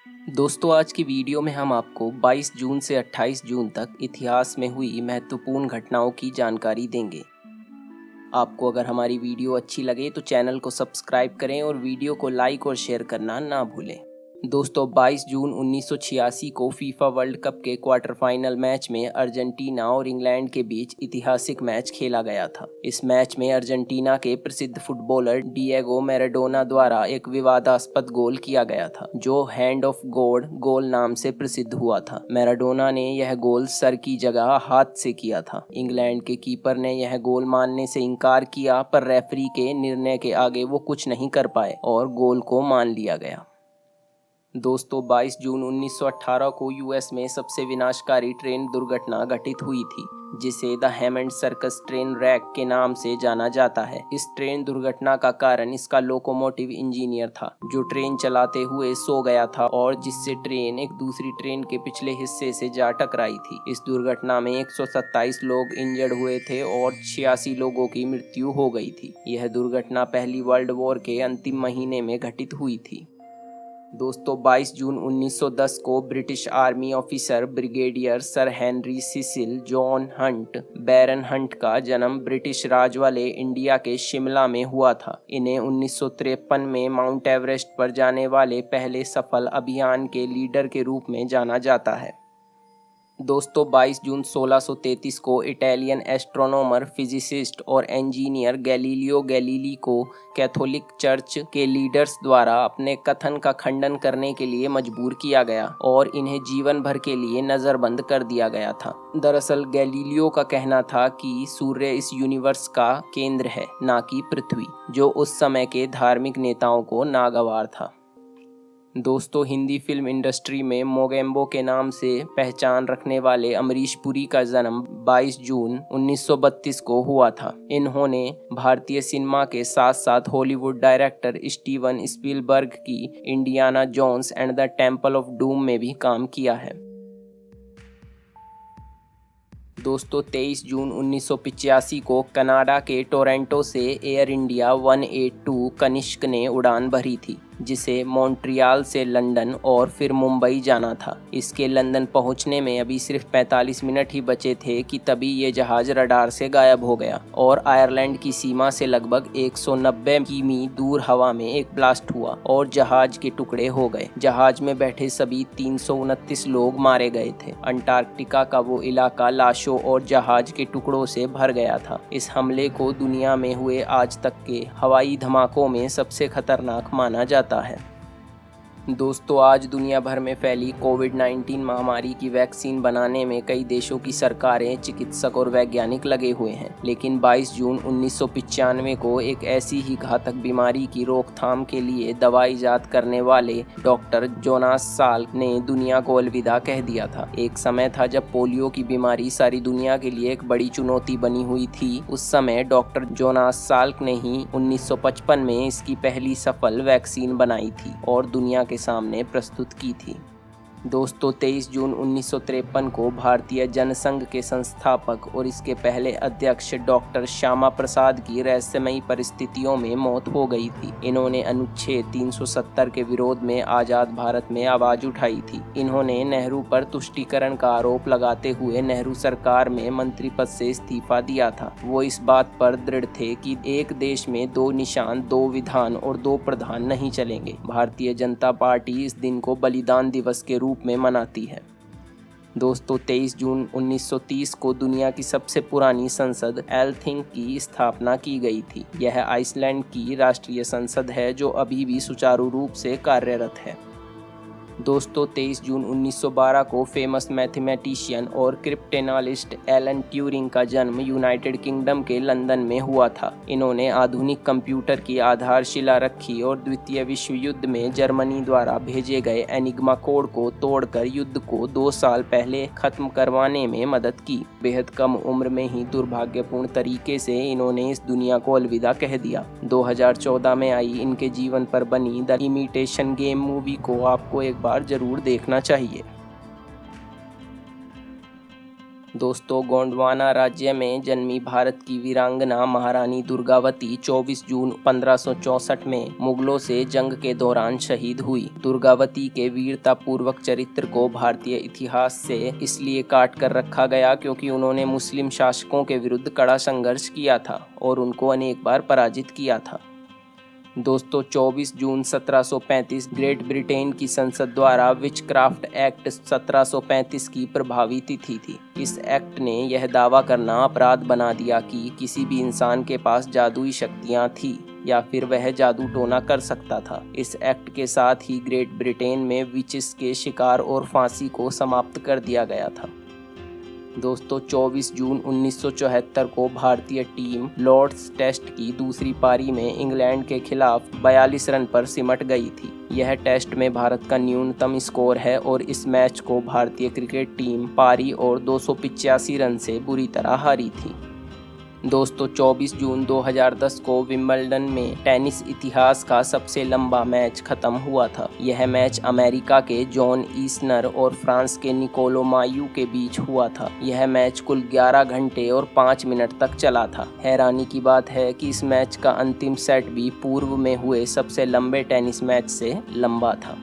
दोस्तों आज की वीडियो में हम आपको 22 जून से 28 जून तक इतिहास में हुई महत्वपूर्ण घटनाओं की जानकारी देंगे। आपको अगर हमारी वीडियो अच्छी लगे तो चैनल को सब्सक्राइब करें और वीडियो को लाइक और शेयर करना ना भूलें। दोस्तों 22 जून 1986 को फीफा वर्ल्ड कप के क्वार्टर फाइनल मैच में अर्जेंटीना और इंग्लैंड के बीच ऐतिहासिक मैच खेला गया था। इस मैच में अर्जेंटीना के प्रसिद्ध फुटबॉलर डिएगो मैराडोना द्वारा एक विवादास्पद गोल किया गया था, जो हैंड ऑफ गॉड गोल नाम से प्रसिद्ध हुआ था। मैराडोना ने यह गोल सर की जगह हाथ से किया था। इंग्लैंड के कीपर ने यह गोल मानने से इनकार किया, पर रेफरी के निर्णय के आगे वो कुछ नहीं कर पाए और गोल को मान लिया गया। दोस्तों 22 जून 1918 को यूएस में सबसे विनाशकारी ट्रेन दुर्घटना घटित हुई थी, जिसे the Hammond circus train rack के नाम से जाना जाता है। इस ट्रेन दुर्घटना का कारण इसका लोकोमोटिव इंजीनियर था, जो ट्रेन चलाते हुए सो गया था और जिससे ट्रेन एक दूसरी ट्रेन के पिछले हिस्से से जा टकराई थी। इस दुर्घटना में 127 लोग इंजर्ड हुए थे और 86 लोगों की मृत्यु हो गई थी। यह दुर्घटना पहली वर्ल्ड वॉर के अंतिम महीने में घटित हुई थी। दोस्तों 22 जून 1910 को British army officer brigadier sir Henry Cecil John Hunt baron Hunt का जन्म ब्रिटिश राज वाले इंडिया के शिमला में हुआ था। इन्हें 1953 में माउंट एवरेस्ट पर जाने वाले पहले सफल अभियान के लीडर के रूप में जाना जाता है। दोस्तों 22 जून 1633 को इटालियन एस्ट्रोनॉमर, फिजिसिस्ट और इंजीनियर गैलीलियो गैलीली को कैथोलिक चर्च के लीडर्स द्वारा अपने कथन का खंडन करने के लिए मजबूर किया गया और इन्हें जीवन भर के लिए नज़रबंद कर दिया गया था। दरअसल गैलीलियो का कहना था कि सूर्य इस यूनिवर्स का केंद्र है, ना कि पृथ्वी, जो उस समय के धार्मिक नेताओं को नागवार था। दोस्तों हिंदी फिल्म इंडस्ट्री में मोगेम्बो के नाम से पहचान रखने वाले अमरीश पुरी का जन्म 22 जून 1932 को हुआ था। इन्होंने भारतीय सिनेमा के साथ साथ हॉलीवुड डायरेक्टर स्टीवन स्पीलबर्ग की Indiana Jones and the Temple of Doom में भी काम किया है। दोस्तों 23 जून 1985 को कनाडा के टोरंटो से एयर इंडिया 182 कनिष्क ने उड़ान भरी थी, जिसे मॉन्ट्रियल से लंदन और फिर मुंबई जाना था। इसके लंदन पहुंचने में अभी सिर्फ 45 मिनट ही बचे थे कि तभी ये जहाज रडार से गायब हो गया और आयरलैंड की सीमा से लगभग 190 किमी दूर हवा में एक ब्लास्ट हुआ और जहाज के टुकड़े हो गए। जहाज में बैठे सभी 329 लोग मारे गए थे। अंटार्कटिका का वो इलाका लाशों और जहाज के टुकड़ों से भर गया था। इस हमले को दुनिया में हुए आज तक के हवाई धमाकों में सबसे खतरनाक माना जाता है। दोस्तों आज दुनिया भर में फैली कोविड-19 महामारी की वैक्सीन बनाने में कई देशों की सरकारें, चिकित्सक और वैज्ञानिक लगे हुए हैं, लेकिन 22 जून 1995 को एक ऐसी ही घातक बीमारी की रोकथाम के लिए दवा इजाद करने वाले डॉक्टर जोनास साल्क ने दुनिया को अलविदा कह दिया था। एक समय था जब पोलियो की बीमारी सारी दुनिया के लिए एक बड़ी चुनौती बनी हुई थी। उस समय डॉक्टर जोनास साल्क ने ही 1955 में इसकी पहली सफल वैक्सीन बनाई थी और दुनिया के सामने प्रस्तुत की थी। दोस्तों 23 जून 1953 को भारतीय जनसंघ के संस्थापक और इसके पहले अध्यक्ष डॉक्टर श्यामा प्रसाद की रहस्यमयी परिस्थितियों में मौत हो गई थी। इन्होंने अनुच्छेद 370 के विरोध में आज़ाद भारत में आवाज़ उठाई थी। इन्होंने नेहरू पर तुष्टीकरण का आरोप लगाते हुए नेहरू सरकार में मंत्री पद से इस्तीफा दिया था। वो इस बात पर दृढ़ थे कि एक देश में 2 निशान, 2 विधान और 2 प्रधान नहीं चलेंगे। भारतीय जनता पार्टी इस दिन को बलिदान दिवस के रूप में मनाती है। दोस्तों 23 जून 1930 को दुनिया की सबसे पुरानी संसद एल्थिंग की स्थापना की गई थी। यह आइसलैंड की राष्ट्रीय संसद है, जो अभी भी सुचारू रूप से कार्यरत है। दोस्तों 23 जून 1912 को फेमस मैथमेटिशियन और क्रिप्टेनालिस्ट एलन ट्यूरिंग का जन्म यूनाइटेड किंगडम के लंदन में हुआ था। इन्होंने आधुनिक कंप्यूटर की आधारशिला रखी और द्वितीय विश्व युद्ध में जर्मनी द्वारा भेजे गए एनिग्मा कोड को तोड़कर युद्ध को 2 साल पहले खत्म करवाने में मदद की। बेहद कम उम्र में ही दुर्भाग्यपूर्ण तरीके से इन्होंने इस दुनिया को अलविदा कह दिया। 2014 में आई इनके जीवन पर बनी द इमिटेशन गेम मूवी को आपको एक बार जरूर देखना चाहिए। दोस्तों, गोंडवाना राज्य में जन्मी भारत की वीरांगना महारानी दुर्गावती 24 जून 1564 में मुगलों से जंग के दौरान शहीद हुई। दुर्गावती के वीरतापूर्वक चरित्र को भारतीय इतिहास से इसलिए काट कर रखा गया क्योंकि उन्होंने मुस्लिम शासकों के विरुद्ध कड़ा संघर्ष किया था और उनको अनेक बार पराजित किया था। दोस्तों, 24 जून 1735 ग्रेट ब्रिटेन की संसद द्वारा विचक्राफ्ट एक्ट 1735 की प्रभावी तिथि थी। इस एक्ट ने यह दावा करना अपराध बना दिया कि किसी भी इंसान के पास जादुई शक्तियां थी या फिर वह जादू टोना कर सकता था। इस एक्ट के साथ ही ग्रेट ब्रिटेन में विचेस के शिकार और फांसी को समाप्त कर दिया गया था। दोस्तों, 24 जून 1974 को भारतीय टीम लॉर्ड्स टेस्ट की दूसरी पारी में इंग्लैंड के खिलाफ 42 रन पर सिमट गई थी। यह टेस्ट में भारत का न्यूनतम स्कोर है और इस मैच को भारतीय क्रिकेट टीम पारी और 285 रन से बुरी तरह हारी थी। दोस्तों, 24 जून 2010 को विंबलडन में टेनिस इतिहास का सबसे लंबा मैच खत्म हुआ था। यह मैच अमेरिका के जॉन ईस्नर और फ्रांस के निकोलो मायू के बीच हुआ था। यह मैच कुल 11 घंटे और 5 मिनट तक चला था। हैरानी की बात है कि इस मैच का अंतिम सेट भी पूर्व में हुए सबसे लंबे टेनिस मैच से लंबा था।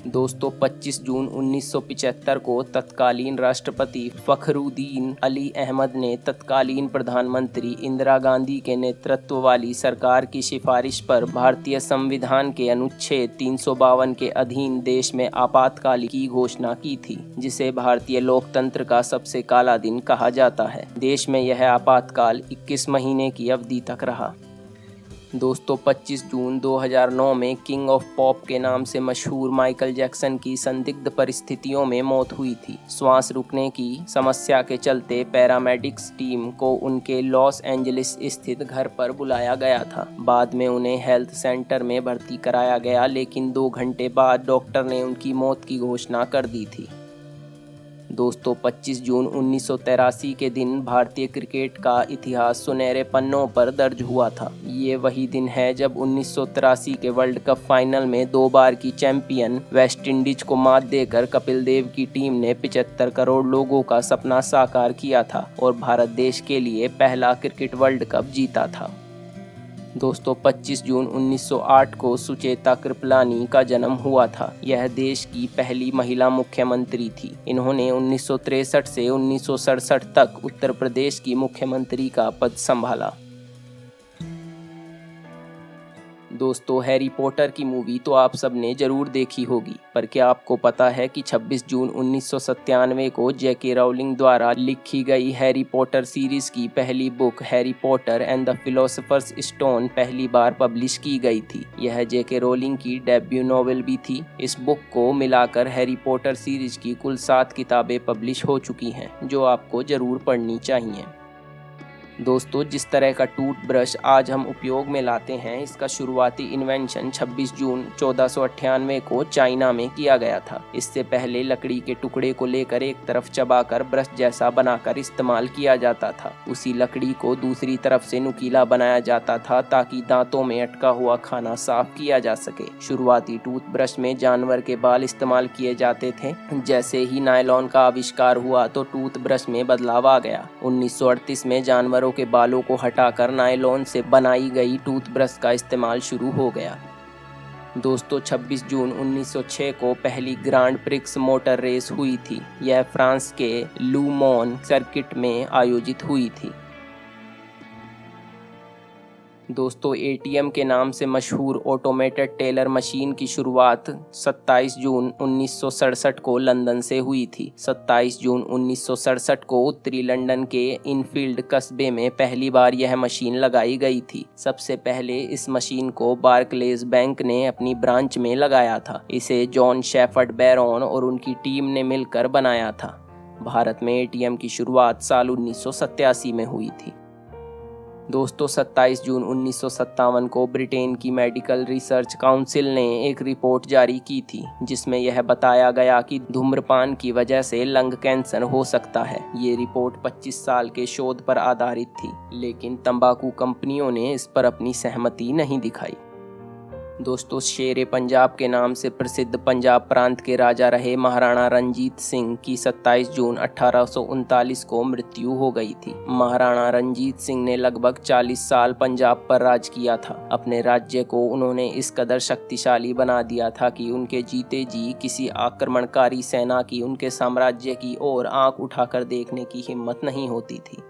दोस्तों, 25 जून 1975 को तत्कालीन राष्ट्रपति फखरुद्दीन अली अहमद ने तत्कालीन प्रधानमंत्री इंदिरा गांधी के नेतृत्व वाली सरकार की सिफारिश पर भारतीय संविधान के अनुच्छेद 352 के अधीन देश में आपातकाल की घोषणा की थी, जिसे भारतीय लोकतंत्र का सबसे काला दिन कहा जाता है। देश में यह आपातकाल 21 महीने की अवधि तक रहा। दोस्तों, 25 जून 2009 में किंग ऑफ पॉप के नाम से मशहूर माइकल जैक्सन की संदिग्ध परिस्थितियों में मौत हुई थी। श्वास रुकने की समस्या के चलते पैरामेडिक्स टीम को उनके लॉस एंजलिस स्थित घर पर बुलाया गया था। बाद में उन्हें हेल्थ सेंटर में भर्ती कराया गया, लेकिन 2 घंटे बाद डॉक्टर ने उनकी मौत की घोषणा कर दी थी। दोस्तों, 25 जून 1983 के दिन भारतीय क्रिकेट का इतिहास सुनहरे पन्नों पर दर्ज हुआ था। ये वही दिन है जब 1983 के वर्ल्ड कप फाइनल में 2 बार की चैंपियन वेस्टइंडीज को मात देकर कपिल देव की टीम ने 75 करोड़ लोगों का सपना साकार किया था और भारत देश के लिए पहला क्रिकेट वर्ल्ड कप जीता था। दोस्तों, 25 जून 1908 को सुचेता कृपलानी का जन्म हुआ था। यह देश की पहली महिला मुख्यमंत्री थी। इन्होंने 1963 से 1967 तक उत्तर प्रदेश की मुख्यमंत्री का पद संभाला। दोस्तों, हैरी पॉटर की मूवी तो आप सबने जरूर देखी होगी, पर क्या आपको पता है कि 26 जून 1997 को जेके राउलिंग द्वारा लिखी गई हैरी पॉटर सीरीज की पहली book Harry Potter and the Philosopher's Stone पहली बार पब्लिश की गई थी। यह जेके राउलिंग की डेब्यू नॉवेल भी थी। इस बुक को मिलाकर हैरी पॉटर सीरीज की कुल 7 किताबें पब्लिश हो चुकी हैं, जो आपको जरूर पढ़नी चाहिए। दोस्तों, जिस तरह का टूथब्रश आज हम उपयोग में लाते हैं, इसका शुरुआती इन्वेंशन 26 जून 1498 को चाइना में किया गया था। इससे पहले लकड़ी के टुकड़े को लेकर एक तरफ चबाकर ब्रश जैसा बनाकर इस्तेमाल किया जाता था। उसी लकड़ी को दूसरी तरफ से नुकीला बनाया जाता था ताकि दांतों में अटका हुआ खाना साफ किया जा सके। शुरुआती टूथब्रश में जानवर के बाल इस्तेमाल किए जाते थे। जैसे ही नायलॉन का आविष्कार हुआ तो टूथब्रश में बदलाव आ गया। 1938 में जानवर के बालों को हटाकर नायलॉन से बनाई गई टूथब्रश का इस्तेमाल शुरू हो गया। दोस्तों, 26 जून 1906 को पहली ग्रांड प्रिक्स मोटर रेस हुई थी। यह फ्रांस के लू मॉन सर्किट में आयोजित हुई थी। दोस्तों, एटीएम के नाम से मशहूर ऑटोमेटेड टेलर मशीन की शुरुआत 27 जून 1967 को लंदन से हुई थी। 27 जून 1967 को उत्तरी लंदन के इनफील्ड कस्बे में पहली बार यह मशीन लगाई गई थी। सबसे पहले इस मशीन को बार्कलेज बैंक ने अपनी ब्रांच में लगाया था। इसे जॉन शेफर्ड बैरॉन और उनकी टीम ने मिलकर बनाया था। भारत में एटीएम की शुरुआत साल 1987 में हुई थी। दोस्तों, 27 जून 1957 को ब्रिटेन की मेडिकल रिसर्च काउंसिल ने एक रिपोर्ट जारी की थी, जिसमें यह बताया गया कि धूम्रपान की वजह से लंग कैंसर हो सकता है। ये रिपोर्ट 25 साल के शोध पर आधारित थी, लेकिन तंबाकू कंपनियों ने इस पर अपनी सहमति नहीं दिखाई। दोस्तों, शेरे पंजाब के नाम से प्रसिद्ध पंजाब प्रांत के राजा रहे महाराणा रंजीत सिंह की 27 जून 1839 को मृत्यु हो गई थी। महाराणा रंजीत सिंह ने लगभग 40 साल पंजाब पर राज किया था। अपने राज्य को उन्होंने इस कदर शक्तिशाली बना दिया था कि उनके जीते जी किसी आक्रमणकारी सेना की उनके साम्राज्य की ओर आंख उठाकर देखने की हिम्मत नहीं होती थी।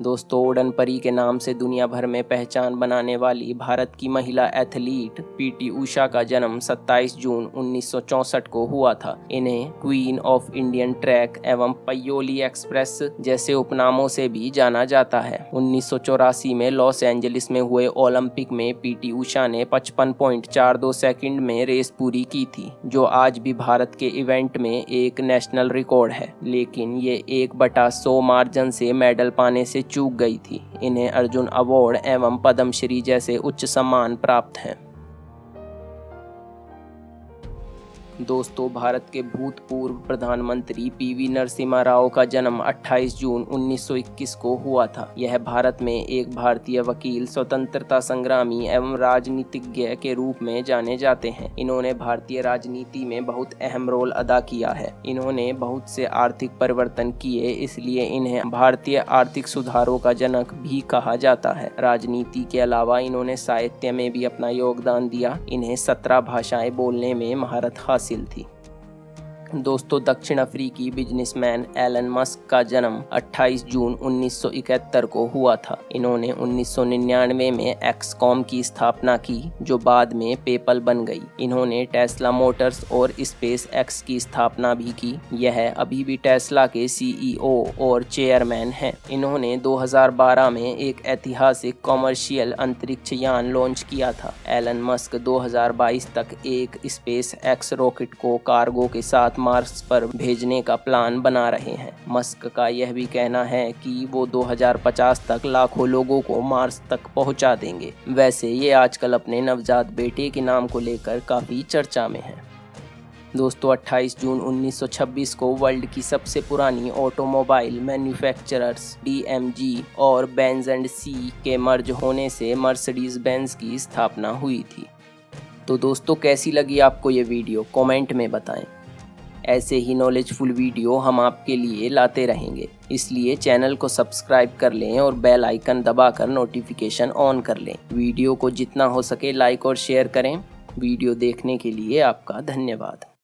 दोस्तों, उड़न परी के नाम से दुनिया भर में पहचान बनाने वाली भारत की महिला एथलीट पीटी उषा का जन्म 27 जून 1964 को हुआ था। इन्हें क्वीन ऑफ इंडियन ट्रैक एवं पयोली एक्सप्रेस जैसे उपनामों से भी जाना जाता है। 1984 में लॉस एंजलिस में हुए ओलंपिक में पीटी उषा ने 55.42 सेकंड में रेस पूरी की थी, जो आज भी भारत के इवेंट में एक नेशनल रिकॉर्ड है। लेकिन ये 1/100 मार्जिन से मेडल पाने से चूक गई थी। इन्हें अर्जुन अवार्ड एवं पद्मश्री जैसे उच्च सम्मान प्राप्त हैं। दोस्तों, भारत के भूतपूर्व प्रधानमंत्री पीवी नरसिम्हा राव का जन्म 28 जून 1921 को हुआ था। यह भारत में एक भारतीय वकील, स्वतंत्रता संग्रामी एवं राजनीतिज्ञ के रूप में जाने जाते हैं। इन्होंने भारतीय राजनीति में बहुत अहम रोल अदा किया है। इन्होंने बहुत से आर्थिक परिवर्तन किए, इसलिए इन्हें भारतीय आर्थिक सुधारों का जनक भी कहा जाता है। राजनीति के अलावा इन्होंने साहित्य में भी अपना योगदान दिया। इन्हें 17 भाषाएं बोलने में महारत हासिल थी। दोस्तों, दक्षिण अफ्रीकी बिजनेसमैन एलन मस्क का जन्म 28 जून 1971 को हुआ था। इन्होंने 1999 में एक्सकॉम की स्थापना की, जो बाद में पेपल बन गई। इन्होंने टेस्ला मोटर्स और स्पेस एक्स की स्थापना भी की। यह अभी भी टेस्ला के सीईओ और चेयरमैन हैं। इन्होंने 2012 में एक ऐतिहासिक कॉमर्शियल अंतरिक्ष यान लॉन्च किया था। एलन मस्क 2022 तक एक स्पेस एक्स रॉकेट को कार्गो के साथ मार्स पर भेजने का प्लान बना रहे हैं। मस्क का यह भी कहना है कि वो 2050 तक लाखों लोगों को मार्स तक पहुंचा देंगे। वैसे ये आजकल अपने नवजात बेटे के नाम को लेकर काफ़ी चर्चा में है। दोस्तों, 28 जून 1926 को वर्ल्ड की सबसे पुरानी ऑटोमोबाइल मैन्युफैक्चरर्स डीएमजी और बेंज एंड सी के मर्ज होने से मर्सिडीज बेंज की स्थापना हुई थी। तो दोस्तों, कैसी लगी आपको ये वीडियो, कमेंट में बताएं। ऐसे ही नॉलेजफुल वीडियो हम आपके लिए लाते रहेंगे, इसलिए चैनल को सब्सक्राइब कर लें और बेल आइकन दबाकर नोटिफिकेशन ऑन कर लें। वीडियो को जितना हो सके लाइक और शेयर करें। वीडियो देखने के लिए आपका धन्यवाद।